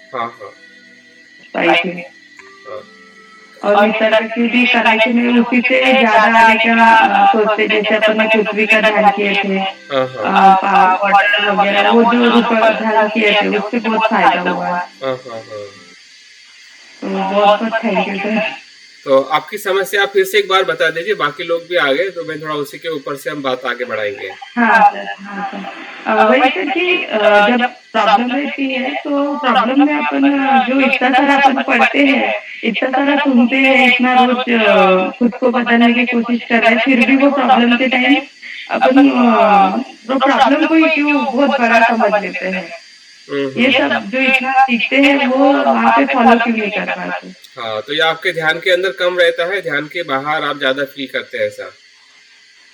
हाँ, हाँ, स्पाइस में। हाँ, और इस तरह की भी कनेक्शन में उसी से ज़्यादा आने का सोचते, जैसे अपन ने पृथ्वी का ध्यान किए थे, हाँ, हाँ, वाटर वगैरह वो जो रूप ध्यान किए थे उससे बहुत फायदा हुआ है। हाँ, हाँ, हाँ। तो बहुत बहुत थैंक यू सर। तो आपकी समस्या आप फिर से एक बार बता दीजिए, बाकी लोग भी आ गए तो मैं थोड़ा उसी के ऊपर से हम बात आगे बढ़ाएंगे। हाँ सर, हाँ सर। वही सर कि जब प्रॉब्लम रहती है तो प्रॉब्लम में अपन जो इतना सारा अपन पढ़ते हैं, इतना सारा सुनते हैं, इतना रोज खुद को बदलने की कोशिश कर रहे हैं, फिर भी वो प्रॉब्लम के टाइम अपन वो प्रॉब्लम को ही क्यों बहुत बड़ा समझ लेते हैं। ये सब जो इतना सीखते हैं वो वहाँ पे फॉलो क्यों नहीं कर पाते। हाँ, तो ये आपके ध्यान के अंदर कम रहता है, ध्यान के बाहर आप ज़्यादा फ़ील करते हैं ऐसा?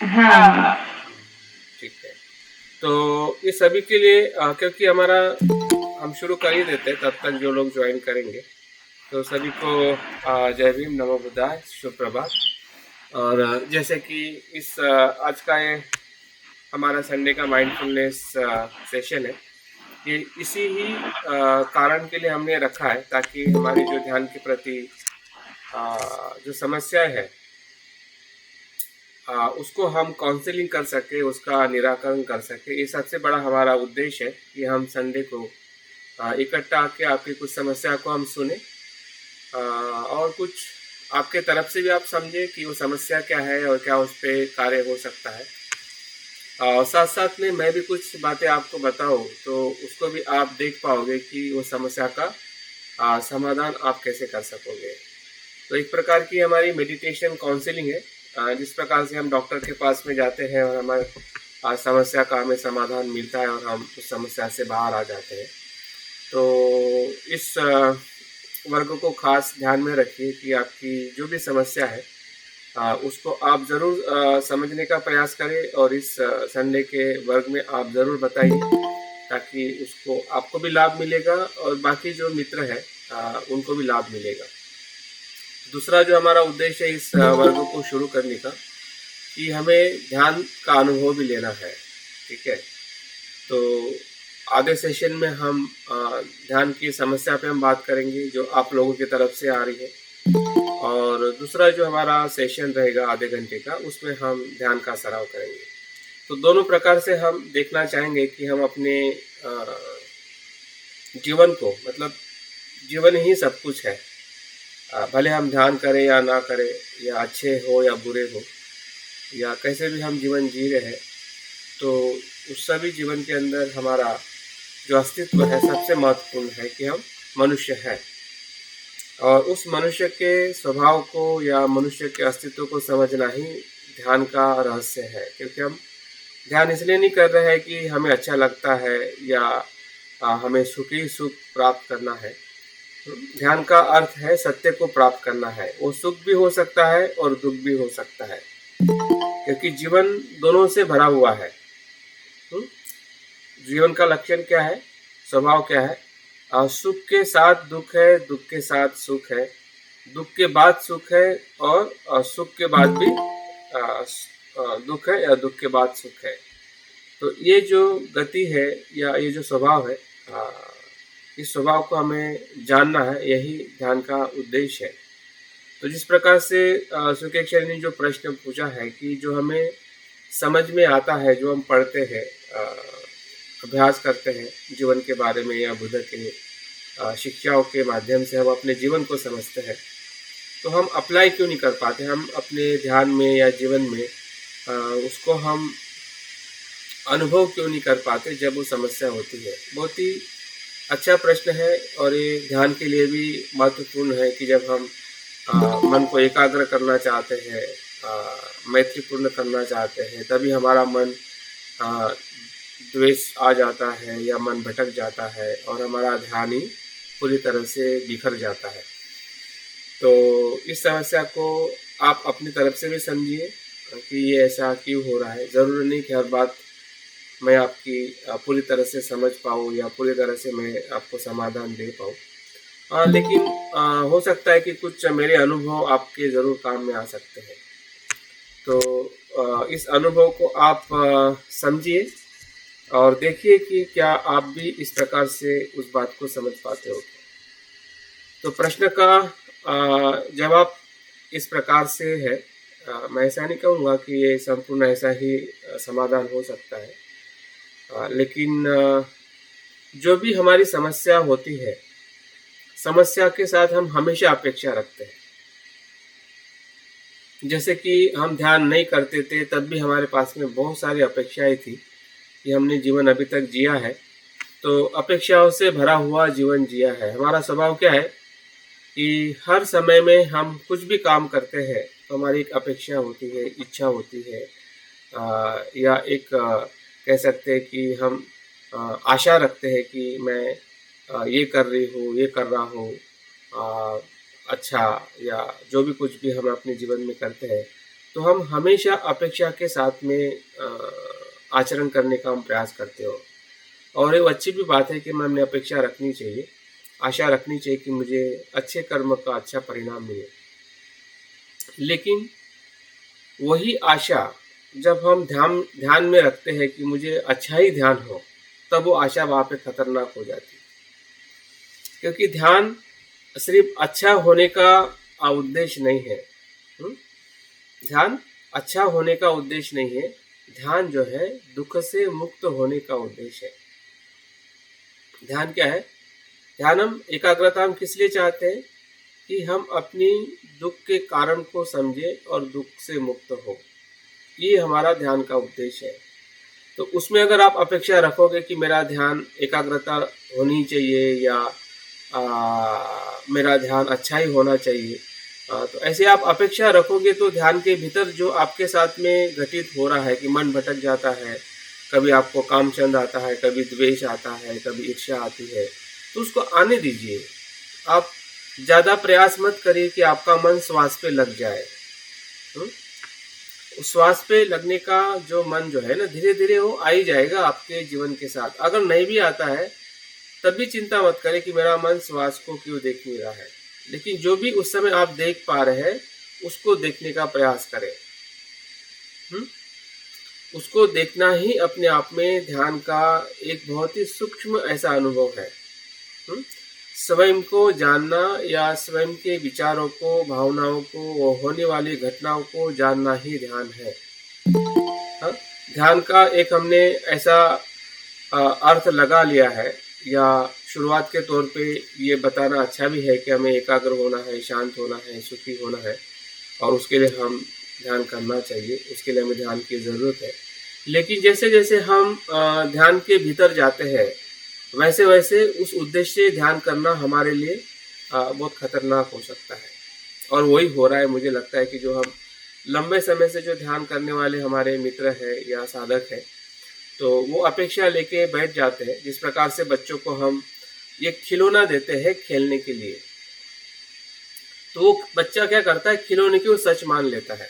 हाँ हाँ। ठीक है। तो ये सभी के लिए क्योंकि हमारा हम शुरू कर ही देते हैं, तब तक जो लोग जॉइन करेंगे। तो सभी को जय भीम, नमो बुद्धाय, शुभ प्रभात। और जैसे कि इस आज का ये हमारा संडे का माइंडफुलनेस सेशन है, ये इसी ही कारण के लिए हमने रखा है, ताकि हमारी जो ध्यान के प्रति जो समस्याएं है उसको हम काउंसलिंग कर सके, उसका निराकरण कर सके। ये सबसे बड़ा हमारा उद्देश्य है कि हम संडे को इकट्ठा आके आपकी कुछ समस्या को हम सुने, और कुछ आपके तरफ से भी आप समझे कि वो समस्या क्या है और क्या उस पर कार्य हो सकता है। साथ साथ में मैं भी कुछ बातें आपको बताऊं तो उसको भी आप देख पाओगे कि वो समस्या का समाधान आप कैसे कर सकोगे। तो एक प्रकार की हमारी मेडिटेशन काउंसलिंग है, जिस प्रकार से हम डॉक्टर के पास में जाते हैं और हमारे समस्या का हमें समाधान मिलता है और हम उस समस्या से बाहर आ जाते हैं। तो इस वर्ग को खास ध्यान में रखिए कि आपकी जो भी समस्या है उसको आप ज़रूर समझने का प्रयास करें, और इस संडे के वर्ग में आप ज़रूर बताइए, ताकि उसको आपको भी लाभ मिलेगा और बाकी जो मित्र हैं उनको भी लाभ मिलेगा। दूसरा जो हमारा उद्देश्य है इस वर्ग को शुरू करने का, कि हमें ध्यान का अनुभव भी लेना है। ठीक है। तो आधे सेशन में हम ध्यान की समस्या पे हम बात करेंगे जो आप लोगों की तरफ से आ रही है, और दूसरा जो हमारा सेशन रहेगा आधे घंटे का, उसमें हम ध्यान का सराव करेंगे। तो दोनों प्रकार से हम देखना चाहेंगे कि हम अपने जीवन को, मतलब जीवन ही सब कुछ है, भले हम ध्यान करें या ना करें, या अच्छे हो या बुरे हो, या कैसे भी हम जीवन जी रहे हैं, तो उस सभी जीवन के अंदर हमारा जो अस्तित्व है सबसे महत्वपूर्ण है कि हम मनुष्य हैं। और उस मनुष्य के स्वभाव को या मनुष्य के अस्तित्व को समझना ही ध्यान का रहस्य है, क्योंकि हम ध्यान इसलिए नहीं कर रहे हैं कि हमें अच्छा लगता है या हमें सुखी सुख प्राप्त करना है। ध्यान का अर्थ है सत्य को प्राप्त करना है। वो सुख भी हो सकता है और दुख भी हो सकता है, क्योंकि जीवन दोनों से भरा हुआ है। जीवन का लक्षण क्या है, स्वभाव क्या है? सुख के साथ दुख है, दुख के साथ सुख है, दुख के बाद सुख है, और सुख के बाद भी दुख है, या दुख के बाद सुख है। तो ये जो गति है या ये जो स्वभाव है, इस स्वभाव को हमें जानना है, यही ध्यान का उद्देश्य है। तो जिस प्रकार से सुकेशर ने जो प्रश्न पूछा है कि जो हमें समझ में आता है, जो हम पढ़ते हैं, अभ्यास करते हैं जीवन के बारे में, या बुद्ध के शिक्षाओं के माध्यम से हम अपने जीवन को समझते हैं, तो हम अप्लाई क्यों नहीं कर पाते, हम अपने ध्यान में या जीवन में उसको हम अनुभव क्यों नहीं कर पाते जब वो समस्या होती है। बहुत ही अच्छा प्रश्न है, और ये ध्यान के लिए भी महत्वपूर्ण है कि जब हम मन को एकाग्र करना चाहते हैं, मैत्रीपूर्ण करना चाहते हैं, तभी हमारा मन द्वेष आ जाता है या मन भटक जाता है और हमारा ध्यान ही पूरी तरह से बिखर जाता है। तो इस समस्या को आप अपनी तरफ से भी समझिए कि ये ऐसा क्यों हो रहा है। ज़रूरी नहीं कि हर बात मैं आपकी पूरी तरह से समझ पाऊँ या पूरी तरह से मैं आपको समाधान दे पाऊँ, लेकिन हो सकता है कि कुछ मेरे अनुभव आपके ज़रूर काम में आ सकते हैं। तो इस अनुभव को आप समझिए, और देखिए कि क्या आप भी इस प्रकार से उस बात को समझ पाते हो। तो प्रश्न का जवाब इस प्रकार से है। मैं ऐसा नहीं कहूँगा कि ये संपूर्ण ऐसा ही समाधान हो सकता है, लेकिन जो भी हमारी समस्या होती है, समस्या के साथ हम हमेशा अपेक्षा रखते हैं। जैसे कि हम ध्यान नहीं करते थे तब भी हमारे पास में बहुत सारी अपेक्षाएं थी कि हमने जीवन अभी तक जिया है, तो अपेक्षाओं से भरा हुआ जीवन जिया है। हमारा स्वभाव क्या है कि हर समय में हम कुछ भी काम करते हैं तो हमारी एक अपेक्षा होती है, इच्छा होती है, या एक कह सकते हैं कि हम आशा रखते हैं कि मैं ये कर रही हूँ, ये कर रहा हूँ, अच्छा, या जो भी कुछ भी हम अपने जीवन में करते हैं तो हम हमेशा अपेक्षा के साथ में आचरण करने का हम प्रयास करते हो। और ये अच्छी भी बात है कि हमने अपेक्षा रखनी चाहिए, आशा रखनी चाहिए कि मुझे अच्छे कर्म का अच्छा परिणाम मिले। लेकिन वही आशा जब हम ध्यान में रखते हैं कि मुझे अच्छा ही ध्यान हो, तब वो आशा वहाँ पे खतरनाक हो जाती है। क्योंकि ध्यान सिर्फ अच्छा होने का उद्देश्य नहीं है। ध्यान अच्छा होने का उद्देश्य नहीं है। ध्यान जो है दुख से मुक्त होने का उद्देश्य है। ध्यान क्या है? ध्यान हम एकाग्रता हम किस लिए चाहते हैं कि हम अपनी दुख के कारण को समझे और दुख से मुक्त हो। ये हमारा ध्यान का उद्देश्य है। तो उसमें अगर आप अपेक्षा रखोगे कि मेरा ध्यान एकाग्रता होनी चाहिए या मेरा ध्यान अच्छा ही होना चाहिए, तो ऐसे आप अपेक्षा रखोगे तो ध्यान के भीतर जो आपके साथ में घटित हो रहा है कि मन भटक जाता है, कभी आपको कामचंद आता है, कभी द्वेष आता है, कभी ईर्ष्या आती है, तो उसको आने दीजिए। आप ज़्यादा प्रयास मत करिए कि आपका मन श्वास पे लग जाए। श्वास पे लगने का जो मन जो है ना, धीरे धीरे वो आ ही जाएगा आपके जीवन के साथ। अगर नहीं भी आता है तब भी चिंता मत करें कि मेरा मन श्वास को क्यों देख नहीं रहा है, लेकिन जो भी उस समय आप देख पा रहे हैं उसको देखने का प्रयास करें। उसको देखना ही अपने आप में ध्यान का एक बहुत ही सूक्ष्म ऐसा अनुभव है। स्वयं को जानना या स्वयं के विचारों को, भावनाओं को, होने वाली घटनाओं को जानना ही ध्यान है। ध्यान का एक हमने ऐसा अर्थ लगा लिया है, या शुरुआत के तौर पे ये बताना अच्छा भी है कि हमें एकाग्र होना है, शांत होना है, सुखी होना है, और उसके लिए हम ध्यान करना चाहिए, उसके लिए हमें ध्यान की ज़रूरत है। लेकिन जैसे जैसे हम ध्यान के भीतर जाते हैं वैसे वैसे उस उद्देश्य से ध्यान करना हमारे लिए बहुत खतरनाक हो सकता है। और वही हो रहा है। मुझे लगता है कि जो हम लंबे समय से जो ध्यान करने वाले हमारे मित्र हैं या साधक हैं, तो वो अपेक्षा लेके बैठ जाते हैं। जिस प्रकार से बच्चों को हम ये खिलौना देते हैं खेलने के लिए, तो वो बच्चा क्या करता है, खिलौने की वो सच मान लेता है।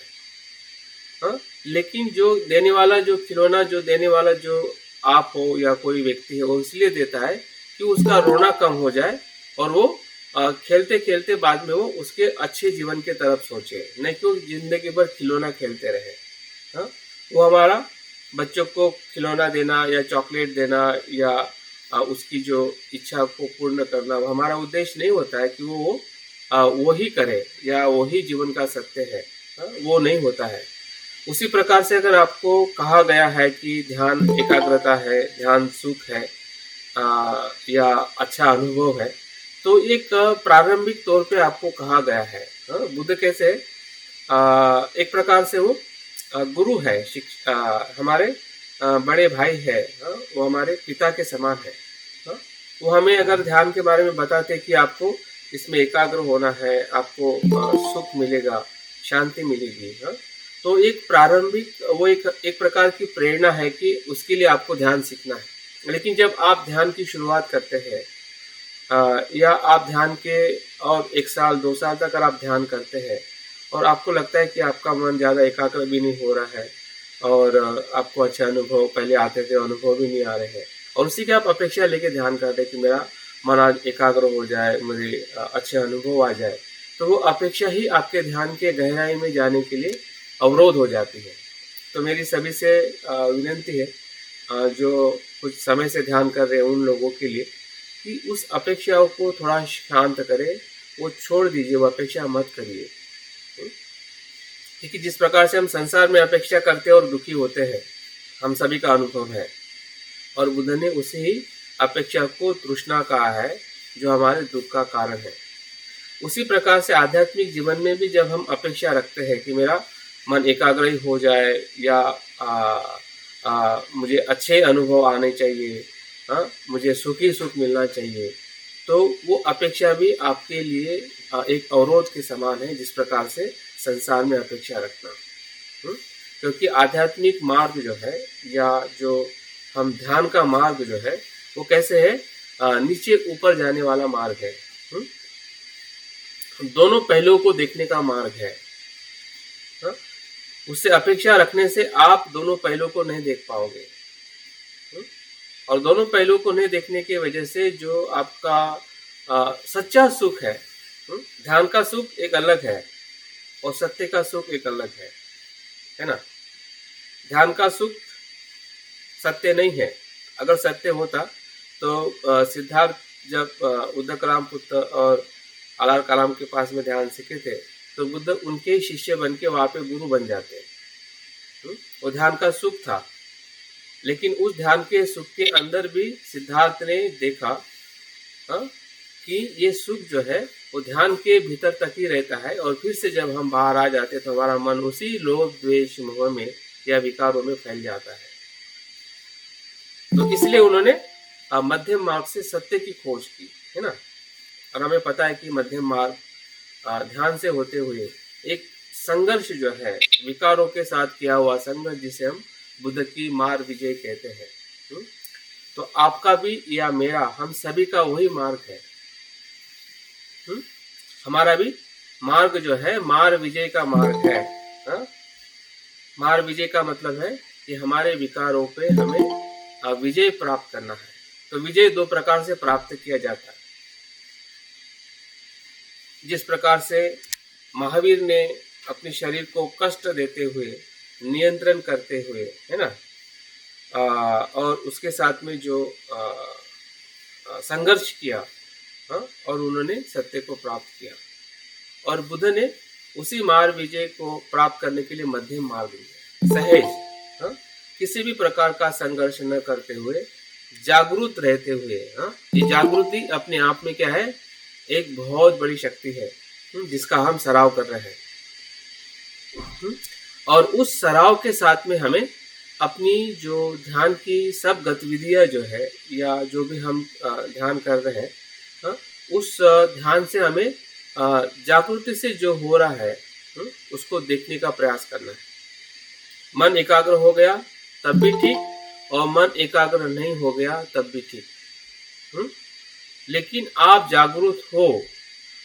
लेकिन जो देने वाला, जो खिलौना जो देने वाला जो आप हो या कोई व्यक्ति है, वो इसलिए देता है कि उसका रोना कम हो जाए और वो खेलते खेलते बाद में वो उसके अच्छे जीवन के तरफ सोचे, नहीं कि वो जिंदगी भर खिलौना खेलते रहे। वो हमारा बच्चों को खिलौना देना या चॉकलेट देना या उसकी जो इच्छा को पूर्ण करना, वो हमारा उद्देश्य नहीं होता है कि वो ही करे या वो ही जीवन का सत्य है। वो नहीं होता है। उसी प्रकार से अगर आपको कहा गया है कि ध्यान एकाग्रता है, ध्यान सुख है, या अच्छा अनुभव है, तो एक प्रारंभिक तौर पे आपको कहा गया है। बुद्ध कैसे एक प्रकार से वो गुरु है, हमारे बड़े भाई है, वो हमारे पिता के समान है। वो हमें अगर ध्यान के बारे में बताते कि आपको इसमें एकाग्र होना है, आपको सुख मिलेगा, शांति मिलेगी, तो एक प्रारंभिक वो एक प्रकार की प्रेरणा है कि उसके लिए आपको ध्यान सीखना है। लेकिन जब आप ध्यान की शुरुआत करते हैं, या आप ध्यान के और 1 साल 2 साल तक अगर आप ध्यान करते हैं और आपको लगता है कि आपका मन ज़्यादा एकाग्र भी नहीं हो रहा है और आपको अच्छे अनुभव पहले आते थे, अनुभव भी नहीं आ रहे हैं, और उसी की आप अपेक्षा लेके ध्यान करते हैं कि मेरा मन आज एकाग्र हो जाए, मुझे अच्छे अनुभव आ जाए, तो वो अपेक्षा ही आपके ध्यान के गहराई में जाने के लिए अवरोध हो जाती है। तो मेरी सभी से विनंती है, जो कुछ समय से ध्यान कर रहे हैं उन लोगों के लिए, कि उस अपेक्षाओं को थोड़ा शांत करें, वो छोड़ दीजिए, वो अपेक्षा मत करिए। क्योंकि जिस प्रकार से हम संसार में अपेक्षा करते हैं और दुखी होते हैं, हम सभी का अनुभव है, और बुद्ध ने उसी ही अपेक्षा को तृष्णा कहा है, जो हमारे दुख का कारण है। उसी प्रकार से आध्यात्मिक जीवन में भी जब हम अपेक्षा रखते हैं कि मेरा मन एकाग्र ही हो जाए, या मुझे अच्छे अनुभव आने चाहिए, मुझे सुखी सुख मिलना चाहिए, तो वो अपेक्षा भी आपके लिए एक अवरोध के समान है, जिस प्रकार से संसार में अपेक्षा रखना। क्योंकि आध्यात्मिक मार्ग जो है, या जो हम ध्यान का मार्ग जो है, वो कैसे है, नीचे ऊपर जाने वाला मार्ग है। दोनों पहलुओं को देखने का मार्ग है। उससे अपेक्षा रखने से आप दोनों पहलुओं को नहीं देख पाओगे, और दोनों पहलुओं को नहीं देखने की वजह से जो आपका सच्चा सुख है, ध्यान का सुख एक अलग है और सत्य का सुख एक अलग है ना। ध्यान का सुख सत्य नहीं है। अगर सत्य होता तो सिद्धार्थ जब उदकराम पुत्र और अलार कलाम के पास में ध्यान सीखे थे, तो बुद्ध उनके शिष्य बन के वहाँ पे गुरु बन जाते। वो ध्यान का सुख था, लेकिन उस ध्यान के सुख के अंदर भी सिद्धार्थ ने देखा कि ये सुख जो है वो ध्यान के भीतर तक ही रहता है, और फिर से जब हम बाहर आ जाते तो हमारा मन उसी लोभ द्वेष मोह में या विकारों में फैल जाता है। तो इसलिए उन्होंने मध्यम मार्ग से सत्य की खोज की, है ना। और हमें पता है कि मध्यम मार्ग ध्यान से होते हुए एक संघर्ष जो है, विकारों के साथ किया हुआ संघर्ष, जिसे हम बुद्ध की मार विजय कहते हैं। तो आपका भी या मेरा, हम सभी का वही मार्ग है। हमारा भी मार्ग जो है मार विजय का मार्ग है। मार विजय का मतलब है कि हमारे विकारों पे हमें विजय प्राप्त करना है। तो विजय दो प्रकार से प्राप्त किया जाता है। जिस प्रकार से महावीर ने अपने शरीर को कष्ट देते हुए, नियंत्रण करते हुए, है ना, और उसके साथ में जो संघर्ष किया, और उन्होंने सत्य को प्राप्त किया, और बुद्ध ने उसी मार विजय को प्राप्त करने के लिए मध्यम मार्ग लिया, सहज, किसी भी प्रकार का संघर्ष न करते हुए, जागरूक रहते हुए। ये जागृति अपने आप में क्या है, एक बहुत बड़ी शक्ति है, जिसका हम सराव कर रहे हैं। और उस सराव के साथ में हमें अपनी जो ध्यान की सब गतिविधियां जो है, या जो भी हम ध्यान कर रहे हैं, उस ध्यान से हमें जागृति से जो हो रहा है उसको देखने का प्रयास करना है। मन एकाग्र हो गया तब भी ठीक, और मन एकाग्र नहीं हो गया तब भी ठीक। लेकिन आप जागरूक हो,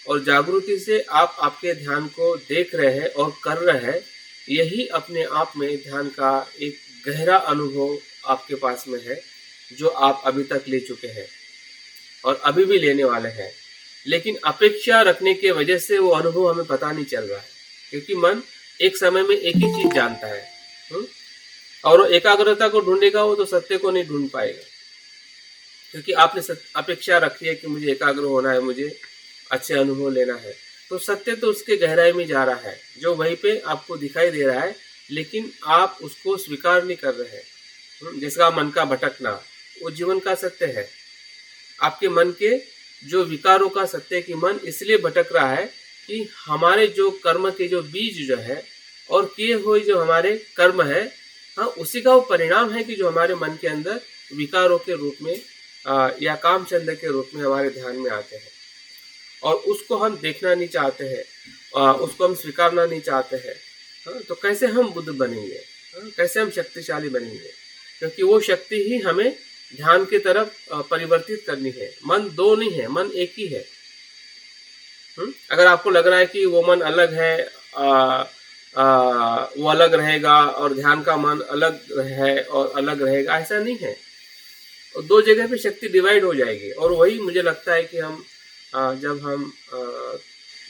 और जागृति से आप आपके ध्यान को देख रहे हैं और कर रहे हैं, यही अपने आप में ध्यान का एक गहरा अनुभव आपके पास में है, जो आप अभी तक ले चुके हैं और अभी भी लेने वाले हैं। लेकिन अपेक्षा रखने के वजह से वो अनुभव हमें पता नहीं चल रहा है, क्योंकि मन एक समय में एक ही चीज जानता है, और वो एकाग्रता को ढूंढेगा, वो तो सत्य को नहीं ढूंढ पाएगा। क्योंकि आपने अपेक्षा रखी है कि मुझे एकाग्र होना है, मुझे अच्छे अनुभव लेना है, तो सत्य तो उसके गहराई में जा रहा है, जो वहीं पे आपको दिखाई दे रहा है, लेकिन आप उसको स्वीकार नहीं कर रहे हैं। जिसका मन का भटकना, वो जीवन का सत्य है। आपके मन के जो विकारों का सत्य है कि मन इसलिए भटक रहा है कि हमारे जो कर्म के जो बीज जो है, और किए हुए जो हमारे कर्म है, उसी का वो परिणाम है कि जो हमारे मन के अंदर विकारों के रूप में या कामचंद के रूप में हमारे ध्यान में आते हैं, और उसको हम देखना नहीं चाहते हैं, उसको हम स्वीकारना नहीं चाहते हैं। तो कैसे हम बुद्ध बनेंगे, कैसे हम शक्तिशाली बनेंगे? क्योंकि वो शक्ति ही हमें ध्यान की तरफ परिवर्तित करनी है। मन दो नहीं है, मन एक ही है। अगर आपको लग रहा है कि वो मन अलग है, वो अलग रहेगा, और ध्यान का मन अलग है और अलग रहेगा, ऐसा नहीं है। और दो जगह पे शक्ति डिवाइड हो जाएगी। और वही मुझे लगता है कि हम जब हम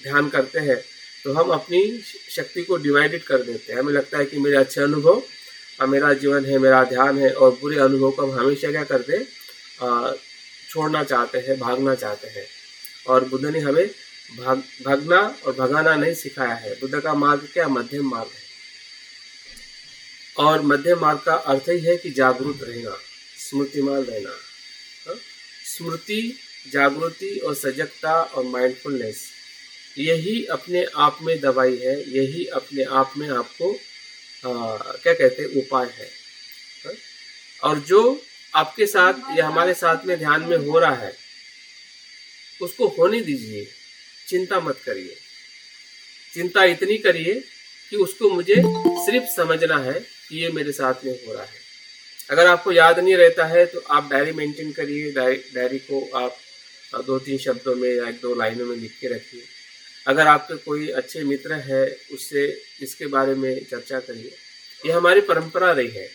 ध्यान करते हैं तो हम अपनी शक्ति को डिवाइडेड कर देते हैं। हमें लगता है कि मेरे अच्छे अनुभव मेरा जीवन है, मेरा ध्यान है, और बुरे अनुभव को हम हमेशा क्या करते हैं, छोड़ना चाहते हैं, भागना चाहते हैं। और बुद्ध ने हमें भागना और भगाना नहीं सिखाया है। बुद्ध का मार्ग क्या, मध्यम मार्ग है। और मध्यम मार्ग का अर्थ ही है कि जागरूक रहना, स्मृतिमान रहना। स्मृति, जागृति और सजगता और माइंडफुलनेस, यही अपने आप में दवाई है, यही अपने आप में आपको क्या कहते हैं, उपाय है। और जो आपके साथ या हमारे साथ में ध्यान में हो रहा है उसको होने दीजिए, चिंता मत करिए। चिंता इतनी करिए कि उसको मुझे सिर्फ समझना है कि ये मेरे साथ में हो रहा है। अगर आपको याद नहीं रहता है तो आप डायरी मेंटेन करिए। डायरी को आप 2-3 शब्दों में या 1-2 लाइनों में लिख के रखिए। अगर आपके कोई अच्छे मित्र है उससे इसके बारे में चर्चा करिए। ये हमारी परंपरा रही है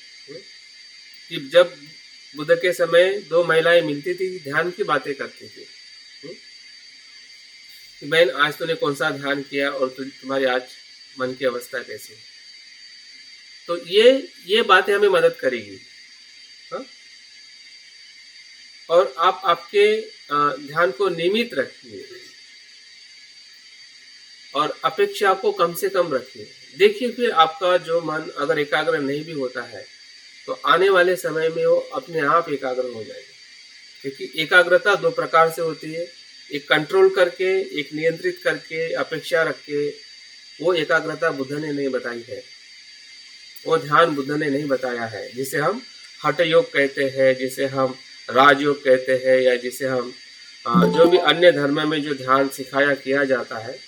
कि जब बुद्ध के समय 2 महिलाएं मिलती थी, ध्यान की बातें करती थी कि बहन आज तूने कौन सा ध्यान किया और तुम्हारी आज मन की अवस्था कैसी है। तो ये बातें हमें मदद करेगी। और आप आपके ध्यान को नियमित रखिए और अपेक्षा को कम से कम रखिए। देखिए फिर आपका जो मन अगर एकाग्र नहीं भी होता है तो आने वाले समय में वो अपने आप एकाग्र हो जाएगा। क्योंकि एकाग्रता 2 प्रकार से होती है, एक कंट्रोल करके, एक नियंत्रित करके, अपेक्षा रख के। वो एकाग्रता बुद्ध ने नहीं बताई है, वो ध्यान बुद्ध ने नहीं बताया है, जिसे हम हठ योग कहते हैं, जिसे हम राजयोग कहते हैं, या जिसे हम जो भी अन्य धर्म में जो ध्यान सिखाया किया जाता है,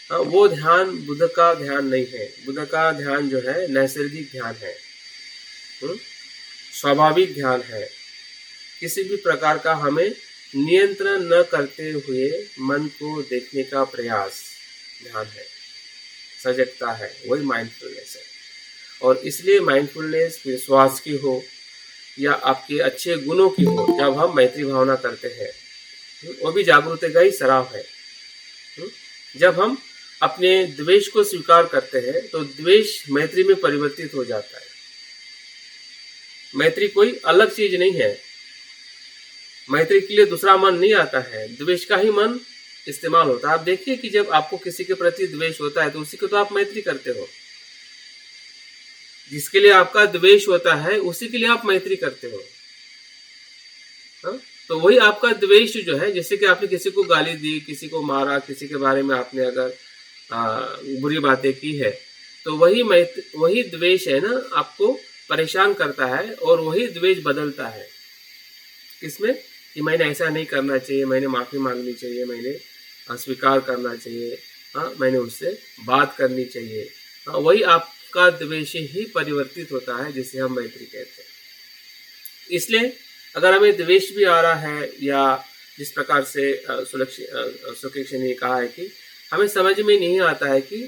वो ध्यान बुद्ध का ध्यान नहीं है। बुद्ध का ध्यान जो है नैसर्गिक ध्यान है, स्वाभाविक ध्यान है। किसी भी प्रकार का हमें नियंत्रण न करते हुए मन को देखने का प्रयास ध्यान है, सजगता है, वही माइंडफुलनेस है। और इसलिए माइंडफुलनेस विश्वास की हो या आपके अच्छे गुणों की हो, जब हम मैत्री भावना करते हैं वो भी जागरूकता का ही सराव है। जब हम अपने द्वेष को स्वीकार करते हैं तो द्वेष मैत्री में परिवर्तित हो जाता है। मैत्री कोई अलग चीज नहीं है। मैत्री के लिए दूसरा मन नहीं आता है, द्वेष का ही मन इस्तेमाल होता है। आप देखिए कि जब आपको किसी के प्रति द्वेष होता है तो उसी को तो आप मैत्री करते हो। जिसके लिए आपका द्वेष होता है उसी के लिए आप मैत्री करते हो। तो वही आपका द्वेष जो है, जैसे कि आपने किसी को गाली दी, किसी को मारा, किसी के बारे में आपने अगर बुरी बातें की है, तो वही द्वेष है ना, आपको परेशान करता है। और वही द्वेष बदलता है किसमें, कि मैंने ऐसा नहीं करना चाहिए, मैंने माफी मांगनी चाहिए, मैंने स्वीकार करना चाहिए, मैंने उससे बात करनी चाहिए। वही आपका द्वेष ही परिवर्तित होता है, जिसे हम मैत्री कहते हैं। इसलिए अगर हमें द्वेष भी आ रहा है, या जिस प्रकार से सुकेश ने कहा है कि हमें समझ में नहीं आता है कि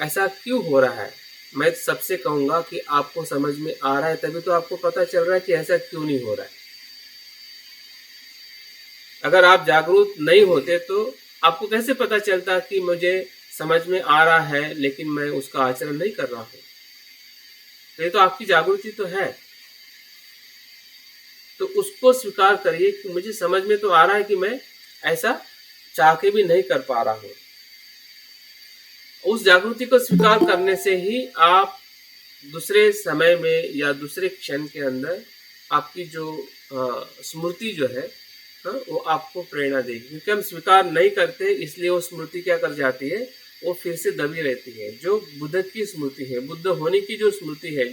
ऐसा क्यों हो रहा है, मैं सबसे कहूँगा कि आपको समझ में आ रहा है तभी तो आपको पता चल रहा है कि ऐसा क्यों नहीं हो रहा है। अगर आप जागरूक नहीं होते तो आपको कैसे पता चलता कि मुझे समझ में आ रहा है लेकिन मैं उसका आचरण नहीं कर रहा हूँ। तो ये तो आपकी जागृति तो है। तो उसको स्वीकार करिए कि मुझे समझ में तो आ रहा है कि मैं ऐसा चाह के भी नहीं कर पा रहा हूँ। उस जागृति को स्वीकार करने से ही आप दूसरे समय में या दूसरे क्षण के अंदर आपकी जो स्मृति जो है वो आपको प्रेरणा देगी। क्योंकि हम स्वीकार नहीं करते, इसलिए वो स्मृति क्या कर जाती है, वो फिर से दबी रहती है। जो बुद्ध की स्मृति है, बुद्ध होने की जो स्मृति है,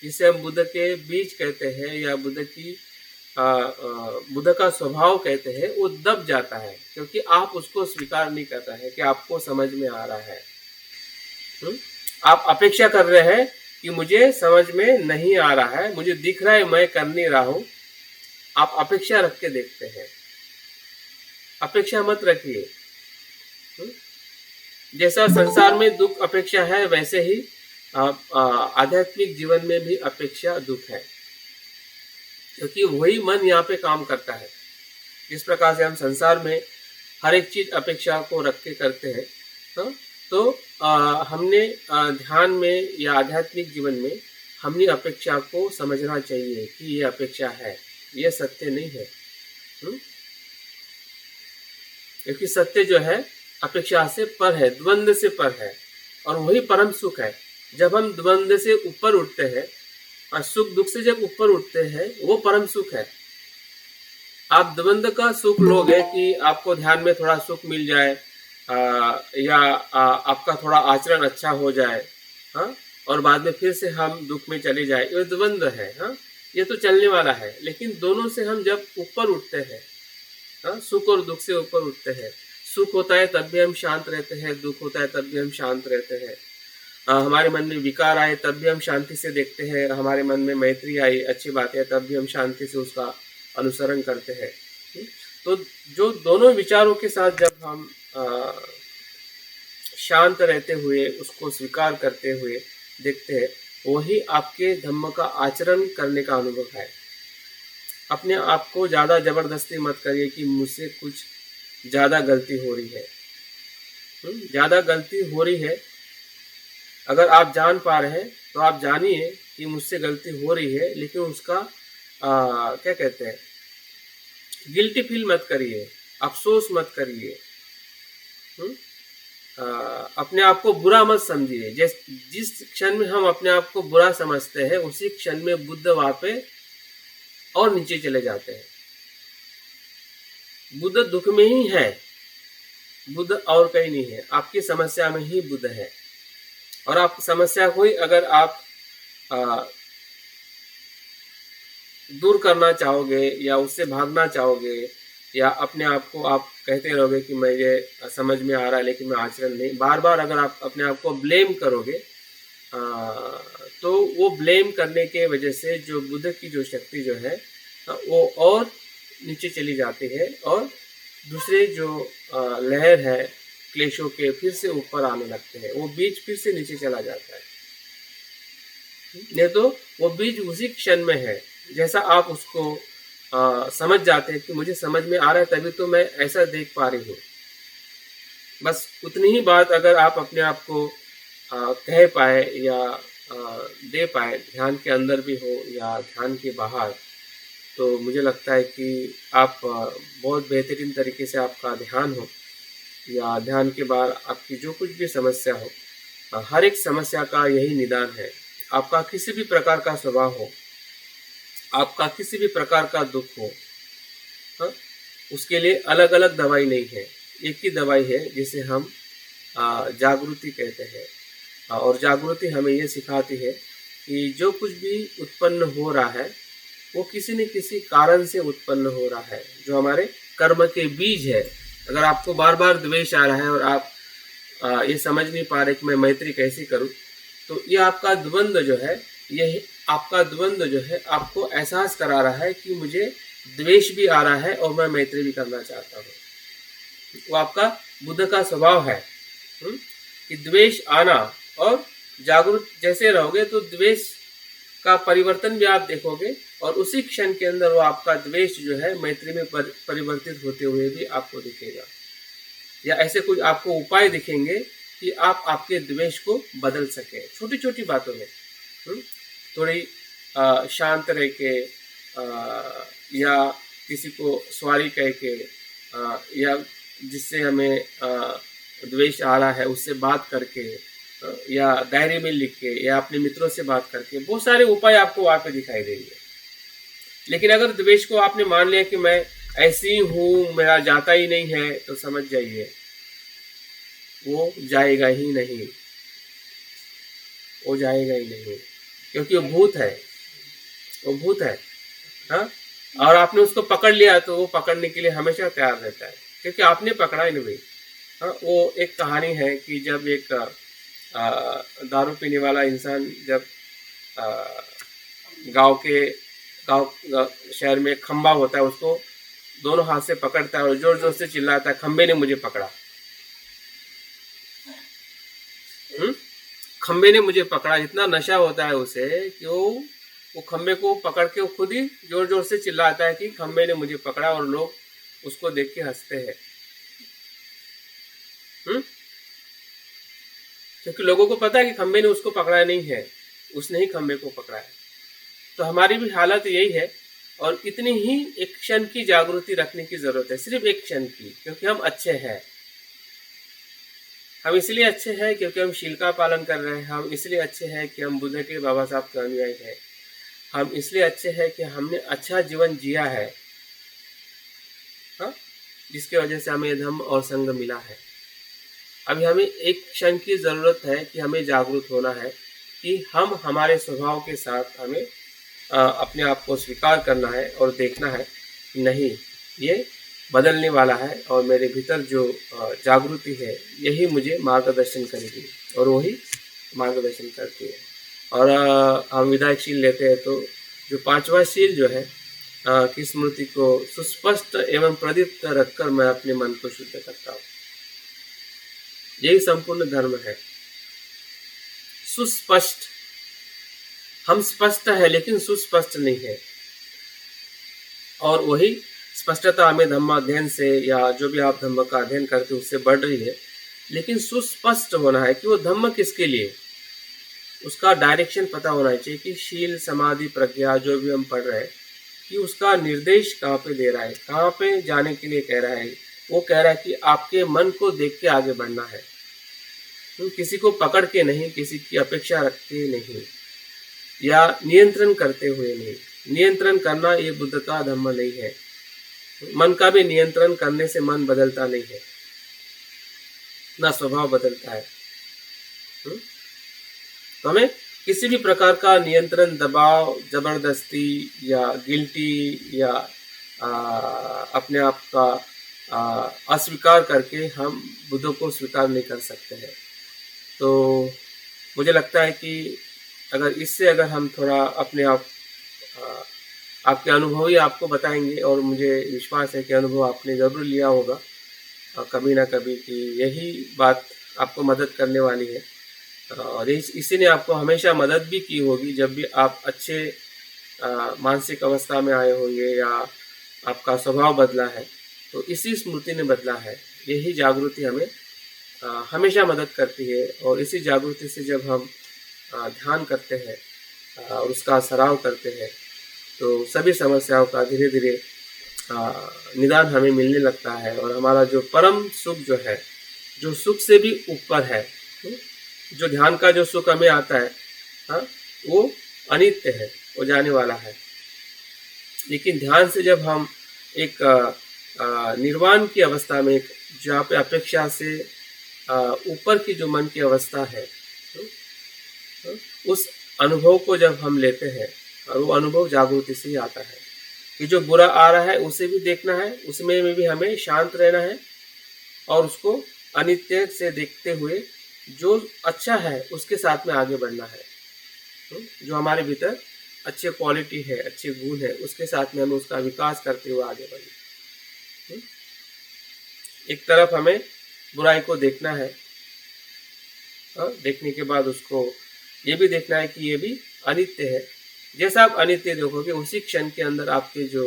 जिसे हम बुद्ध के बीज कहते हैं या बुद्ध का स्वभाव कहते हैं, वो दब जाता है क्योंकि आप उसको स्वीकार नहीं करता है कि आपको समझ में आ रहा है। आप अपेक्षा कर रहे हैं कि मुझे समझ में नहीं आ रहा है, मुझे दिख रहा है मैं कर नहीं रहा हूं। आप अपेक्षा रख के देखते हैं। अपेक्षा मत रखिए। जैसा संसार में दुख अपेक्षा है, वैसे ही आध्यात्मिक जीवन में भी अपेक्षा दुख है, क्योंकि वही मन यहाँ पे काम करता है। जिस प्रकार से हम संसार में हर एक चीज अपेक्षा को रख के करते हैं, तो हमने ध्यान में या आध्यात्मिक जीवन में हमने अपेक्षा को समझना चाहिए कि ये अपेक्षा है, ये सत्य नहीं है। क्योंकि सत्य जो है अपेक्षा से पर है, द्वंद्व से पर है, और वही परम सुख है। जब हम द्वंद्व से ऊपर उठते हैं और सुख दुख से जब ऊपर उठते हैं, वो परम सुख है। आप द्वंद्व का सुख लोगे कि आपको ध्यान में थोड़ा सुख मिल जाए, या आपका थोड़ा आचरण अच्छा हो जाए, हाँ, और बाद में फिर से हम दुख में चले जाए, ये द्वंद्व है। हाँ, ये तो चलने वाला है। लेकिन दोनों से हम जब ऊपर उठते हैं, हाँ, सुख और दुख से ऊपर उठते हैं, सुख होता है तब भी हम शांत रहते हैं, दुख होता है तब भी हम शांत रहते हैं। हमारे मन में विकार आए तब भी हम शांति से देखते हैं, हमारे मन में मैत्री आई, अच्छी बात है, तब भी हम शांति से उसका अनुसरण करते हैं। तो जो दोनों विचारों के साथ जब हम शांत रहते हुए, उसको स्वीकार करते हुए देखते हैं, वही आपके धम्म का आचरण करने का अनुभव है। अपने आप को ज़्यादा जबरदस्ती मत करिए कि मुझसे कुछ ज़्यादा गलती हो रही है। ज़्यादा गलती हो रही है, अगर आप जान पा रहे हैं तो आप जानिए कि मुझसे गलती हो रही है, लेकिन उसका क्या कहते हैं, गिल्टी फील मत करिए, अफसोस मत करिए, अपने आप को बुरा मत समझिए। जिस क्षण में हम अपने आप को बुरा समझते हैं, उसी क्षण में बुद्ध वहां पे और नीचे चले जाते हैं। बुद्ध दुख में ही है, बुद्ध और कहीं नहीं है, आपकी समस्या में ही बुद्ध है। और आप समस्या को ही अगर आप दूर करना चाहोगे, या उससे भागना चाहोगे, या अपने आप को आप कहते रहोगे कि मुझे समझ में आ रहा है लेकिन मैं आचरण नहीं, बार बार अगर आप अपने आप को ब्लेम करोगे, तो वो ब्लेम करने के वजह से जो बुद्ध की जो शक्ति जो है वो और नीचे चली जाती है, और दूसरे जो लहर है क्लेशों के फिर से ऊपर आने लगते हैं, वो बीज फिर से नीचे चला जाता है। नहीं तो वो बीज उसी क्षण में है, जैसा आप उसको समझ जाते हैं कि मुझे समझ में आ रहा है तभी तो मैं ऐसा देख पा रही हूँ। बस उतनी ही बात अगर आप अपने आप को कह पाए या दे पाए, ध्यान के अंदर भी हो या ध्यान के बाहर, तो मुझे लगता है कि आप बहुत बेहतरीन तरीके से आपका ध्यान हो, या ध्यान के बाहर आपकी जो कुछ भी समस्या हो, हर एक समस्या का यही निदान है। आपका किसी भी प्रकार का स्वभाव हो, आपका किसी भी प्रकार का दुख हो, हाँ, उसके लिए अलग अलग दवाई नहीं है, एक ही दवाई है जिसे हम जागृति कहते हैं। और जागृति हमें ये सिखाती है कि जो कुछ भी उत्पन्न हो रहा है वो किसी न किसी कारण से उत्पन्न हो रहा है, जो हमारे कर्म के बीज है। अगर आपको बार बार द्वेष आ रहा है और आप ये समझ नहीं पा रहे कि मैं मैत्री कैसे करूं, तो ये आपका द्वंद्व जो है, ये आपका द्वंद्व जो है आपको एहसास करा रहा है कि मुझे द्वेष भी आ रहा है और मैं मैत्री भी करना चाहता हूँ। वो आपका बुद्ध का स्वभाव है कि द्वेष आना, और जागरूक जैसे रहोगे तो द्वेष का परिवर्तन भी आप देखोगे, और उसी क्षण के अंदर वो आपका द्वेष जो है मैत्री में परिवर्तित होते हुए भी आपको दिखेगा, या ऐसे कुछ आपको उपाय दिखेंगे कि आप आपके द्वेष को बदल सके। छोटी छोटी बातों में थोड़ी शांत रह के, या किसी को सॉरी कह के, या जिससे हमें द्वेष आ रहा है उससे बात करके, या डायरी में लिख के, या अपने मित्रों से बात करके, बहुत सारे उपाय आपको वहाँ पे दिखाई देंगे। लेकिन अगर द्वेष को आपने मान लिया कि मैं ऐसी हूँ, मेरा जाता ही नहीं है, तो समझ जाइए वो जाएगा ही नहीं, वो जाएगा ही नहीं, क्योंकि वो भूत है, वो भूत है। हाँ, और आपने उसको पकड़ लिया तो वो पकड़ने के लिए हमेशा तैयार रहता है, क्योंकि आपने पकड़ा ही नहीं। हाँ, वो एक कहानी है कि जब एक दारू पीने वाला इंसान जब गांव शहर में खंबा होता है, उसको दोनों हाथ से पकड़ता है और जोर जोर से चिल्लाता है, खंबे ने मुझे पकड़ा, खंबे ने मुझे पकड़ा। इतना नशा होता है उसे कि वो खंबे को पकड़ के वो खुद ही जोर जोर से चिल्लाता है कि खंबे ने मुझे पकड़ा, और लोग उसको देख के हंसते हैं। क्योंकि लोगों को पता है कि खंबे ने उसको पकड़ा नहीं है, उसने ही खंबे को पकड़ा है। तो हमारी भी हालत यही है, और इतनी ही एक क्षण की जागृति रखने की जरूरत है, सिर्फ एक क्षण की, क्योंकि हम अच्छे हैं। हम इसलिए अच्छे हैं क्योंकि हम शील का पालन कर रहे हैं। हम इसलिए अच्छे हैं कि हम बुद्ध के बाबा साहब के अनुयायी हैं। हम इसलिए अच्छे हैं कि हमने अच्छा जीवन जिया है, हाँ, जिसकी वजह से हमें धम्म और संग मिला है। अभी हमें एक क्षण की ज़रूरत है कि हमें जागरूक होना है कि हम हमारे स्वभाव के साथ हमें अपने आप को स्वीकार करना है और देखना है कि नहीं, ये बदलने वाला है, और मेरे भीतर जो जागृति है यही मुझे मार्गदर्शन करेगी, और वही मार्गदर्शन करती है। और हम विधायक शील लेते हैं तो जो पांचवा शील जो है कि स्मृति को सुस्पष्ट एवं प्रदीप्त रखकर मैं अपने मन को शुद्ध करता हूँ। यही संपूर्ण धर्म है। सुस्पष्ट, हम स्पष्ट है लेकिन सुस्पष्ट नहीं है, और वही स्पष्टता हमें धम्माध्ययन से या जो भी आप धम्म का अध्ययन करते हो उससे बढ़ रही है। लेकिन सुस्पष्ट होना है कि वो धम्म किसके लिए, उसका डायरेक्शन पता होना चाहिए कि शील समाधि प्रज्ञा जो भी हम पढ़ रहे हैं कि उसका निर्देश कहाँ पे दे रहा है, कहाँ पे जाने के लिए कह रहा है। वो कह रहा है कि आपके मन को देख के आगे बढ़ना है, किसी को पकड़ के नहीं, किसी की अपेक्षा रख के नहीं, या नियंत्रण करते हुए नहीं। नियंत्रण करना ये बुद्ध का धम्म नहीं है। मन का भी नियंत्रण करने से मन बदलता नहीं है, ना स्वभाव बदलता है। तो हमें किसी भी प्रकार का नियंत्रण, दबाव, जबरदस्ती या गिल्टी या अपने आप का अस्वीकार करके हम बुद्ध को स्वीकार नहीं कर सकते हैं। तो मुझे लगता है कि अगर हम थोड़ा अपने आप आपके अनुभव ही आपको बताएंगे, और मुझे विश्वास है कि अनुभव आपने ज़रूर लिया होगा कभी ना कभी, कि यही बात आपको मदद करने वाली है। और इसी ने आपको हमेशा मदद भी की होगी जब भी आप अच्छे मानसिक अवस्था में आए होंगे या आपका स्वभाव बदला है, तो इसी स्मृति ने बदला है। यही जागृति हमें हमेशा मदद करती है, और इसी जागृति से जब हम ध्यान करते हैं और उसका सराव करते हैं तो सभी समस्याओं का धीरे धीरे निदान हमें मिलने लगता है, और हमारा जो परम सुख जो है, जो सुख से भी ऊपर है, जो ध्यान का जो सुख हमें आता है, वो अनित्य है, वो जाने वाला है। लेकिन ध्यान से जब हम एक निर्वाण की अवस्था में, जहाँ पे अपेक्षा से ऊपर की जो मन की अवस्था है, उस अनुभव को जब हम लेते हैं, और वो अनुभव जागृति से ही आता है कि जो बुरा आ रहा है उसे भी देखना है, उसमें भी हमें शांत रहना है, और उसको अनित्य से देखते हुए जो अच्छा है उसके साथ में आगे बढ़ना है। जो हमारे भीतर अच्छे क्वालिटी है, अच्छे गुण है, उसके साथ में हमें उसका विकास करते हुए आगे बढ़ना। एक तरफ हमें बुराई को देखना है, देखने के बाद उसको ये भी देखना है कि ये भी अनित्य है। जैसा आप अनित्य देखोगे उसी क्षण के अंदर आपके जो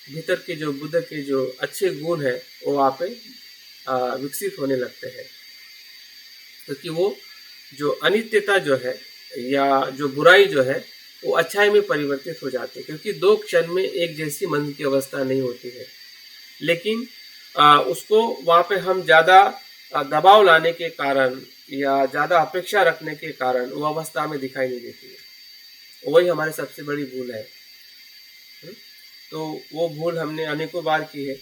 भीतर के जो बुद्ध के जो अच्छे गुण है वो आप पे विकसित होने लगते हैं। क्योंकि वो जो अनित्यता जो है या जो बुराई जो है वो अच्छाई में परिवर्तित हो जाती है, क्योंकि दो क्षण में एक जैसी मन की अवस्था नहीं होती है। लेकिन उसको वहाँ पे हम ज़्यादा दबाव लाने के कारण या ज़्यादा अपेक्षा रखने के कारण वो अवस्था में दिखाई नहीं देती है। वही हमारी सबसे बड़ी भूल है। तो वो भूल हमने अनेकों बार की है,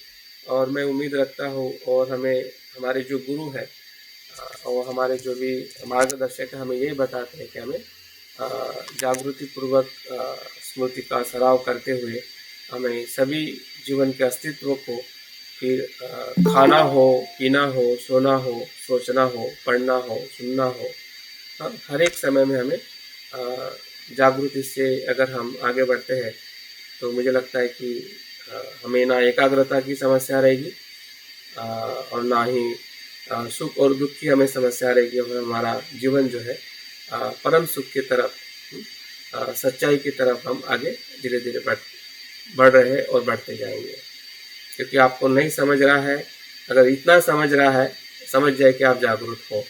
और मैं उम्मीद रखता हूँ, और हमें हमारे जो गुरु है और हमारे जो भी मार्गदर्शक है हमें यही बताते हैं कि हमें जागृति पूर्वक स्मृति का सराव करते हुए हमें सभी जीवन के अस्तित्व को, फिर खाना हो, पीना हो, सोना हो, सोचना हो, पढ़ना हो, सुनना हो, हर एक समय में हमें जागृति से अगर हम आगे बढ़ते हैं तो मुझे लगता है कि हमें ना एकाग्रता की समस्या रहेगी और ना ही सुख और दुख की हमें समस्या रहेगी, और हमारा जीवन जो है परम सुख की तरफ, सच्चाई की तरफ हम आगे धीरे धीरे बढ़ रहे हैं और बढ़ते जाएंगे। क्योंकि आपको नहीं समझ रहा है, अगर इतना समझ रहा है, समझ जाए कि आप जागरूक हो।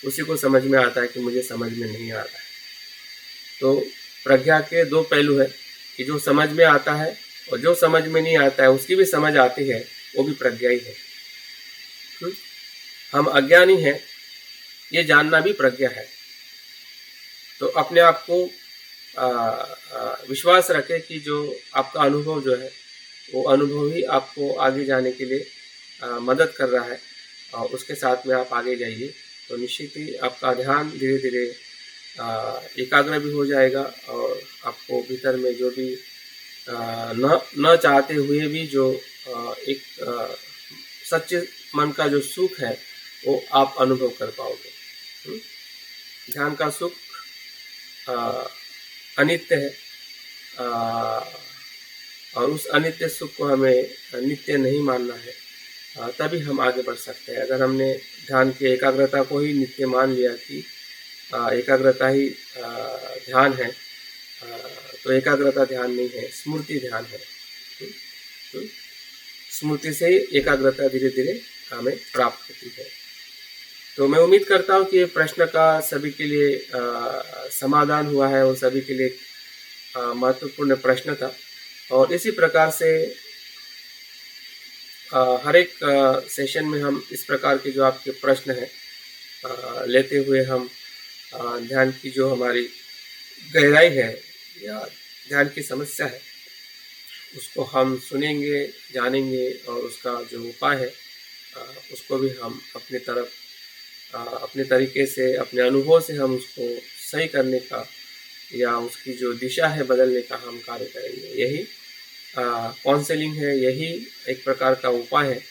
उसी को समझ में आता है कि मुझे समझ में नहीं आ रहा है। तो प्रज्ञा के दो पहलू है कि जो समझ में आता है और जो समझ में नहीं आता है उसकी भी समझ आती है, वो भी प्रज्ञा ही है। हम अज्ञानी हैं, ये जानना भी प्रज्ञा है। तो अपने आप को विश्वास रखें कि जो आपका अनुभव जो है वो अनुभव ही आपको आगे जाने के लिए मदद कर रहा है, और उसके साथ में आप आगे जाइए तो निश्चित ही आपका ध्यान धीरे धीरे एकाग्र भी हो जाएगा, और आपको भीतर में जो भी न चाहते हुए भी जो एक सच्चे मन का जो सुख है वो आप अनुभव कर पाओगे। ध्यान का सुख अनित्य है, और उस अनित्य सुख को हमें नित्य नहीं मानना है, तभी हम आगे बढ़ सकते हैं। अगर हमने ध्यान की एकाग्रता को ही नित्य मान लिया कि एकाग्रता ही ध्यान है, तो एकाग्रता ध्यान नहीं है, स्मृति ध्यान है। स्मृति से ही एकाग्रता धीरे धीरे हमें प्राप्त होती है। तो मैं उम्मीद करता हूँ कि ये प्रश्न का सभी के लिए समाधान हुआ है और सभी के लिए महत्वपूर्ण प्रश्न था, और इसी प्रकार से हर एक सेशन में हम इस प्रकार के जो आपके प्रश्न हैं लेते हुए हम ध्यान की जो हमारी गहराई है या ध्यान की समस्या है उसको हम सुनेंगे, जानेंगे, और उसका जो उपाय है उसको भी हम अपनी तरफ अपने तरीके से, अपने अनुभव से हम उसको सही करने का या उसकी जो दिशा है बदलने का हम कार्य करेंगे। यही काउंसलिंग है, यही एक प्रकार का उपाय है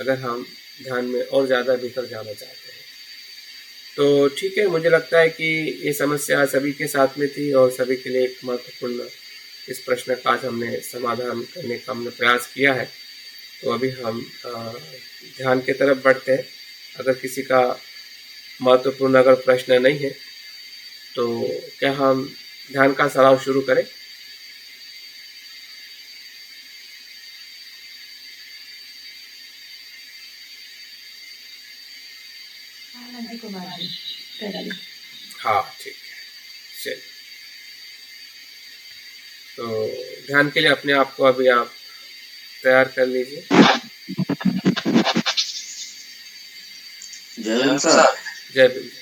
अगर हम ध्यान में और ज़्यादा भीतर जाना चाहते हैं। तो ठीक है, मुझे लगता है कि ये समस्या सभी के साथ में थी और सभी के लिए एक महत्वपूर्ण इस प्रश्न का आज हमने समाधान करने का हमने प्रयास किया है। तो अभी हम ध्यान की तरफ बढ़ते हैं। अगर किसी का महत्वपूर्ण अगर प्रश्न नहीं है तो क्या हम ध्यान का सराव शुरू करें? हाँ, ठीक है, चलिए। तो ध्यान के लिए अपने आप को अभी आप तैयार कर लीजिए। जय हिंद सर। जय भीम।